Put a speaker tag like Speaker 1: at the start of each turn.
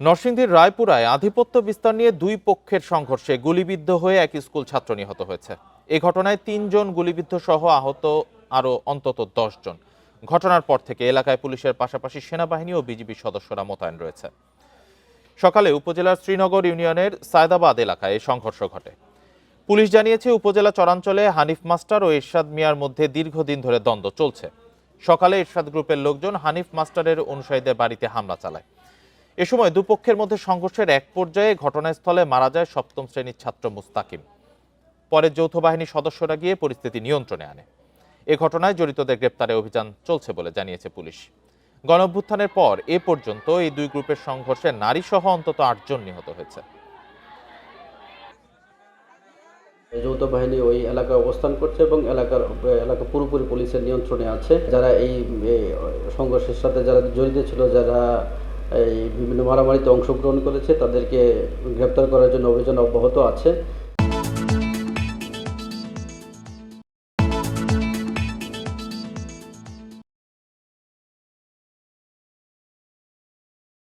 Speaker 1: নরসিংদীর রায়পুরায় আধিপত্য বিস্তার নিয়ে দুই পক্ষের সংঘর্ষে গুলিবিদ্ধ হয়ে এক স্কুল ছাত্র নিহত হয়েছে। এ ঘটনায় ৩ জন গুলিবিদ্ধ সহ আহত আরও অন্তত ১০ জন। ঘটনার পর থেকে এলাকায় পুলিশের পাশাপাশি সেনাবাহিনী ও বিজিবি সদস্যরা মোতায়েন রয়েছে। সকালে উপজেলার শ্রীনগর ইউনিয়নের সায়দাবাদ এলাকায় এই সংঘর্ষ ঘটে। পুলিশ জানিয়েছে, উপজেলা চরাঞ্চলে হানিফ মাস্টার ও এরশাদ মিয়ার মধ্যে দীর্ঘদিন ধরে দ্বন্দ্ব চলছে। সকালে এরশাদ গ্রুপের লোকজন হানিফ মাস্টারের অনুসারীদের বাড়িতে হামলা চালায়। এ সময় দুপক্ষের মধ্যে সংঘর্ষের এক পর্যায়ে ঘটনাস্থলে মারা যায় ৭ম শ্রেণীর ছাত্র মুস্তাকিম। পরে যৌথ বাহিনীর সদস্যরা গিয়ে পরিস্থিতি নিয়ন্ত্রণে আনে। এ ঘটনায় জড়িতদের গ্রেপ্তারে অভিযান চলছে বলে জানিয়েছে পুলিশ। গণঅভ্যুত্থানের পর এ পর্যন্ত এই দুই গ্রুপের সংঘর্ষে নারীসহ অন্তত ৮ জন নিহত হয়েছে।
Speaker 2: যৌথ বাহিনী ওই এলাকায় অবস্থান করছে এবং এলাকা পুরোপুরি পুলিশের নিয়ন্ত্রণে আছে। যারা এই সংঘর্ষের সাথে যারা জড়িত ছিল, যারা এই বিভিন্ন মারামারিতে অংশগ্রহণ করেছে, তাদেরকে গ্রেপ্তার করার জন্য অভিযান অব্যাহত আছে।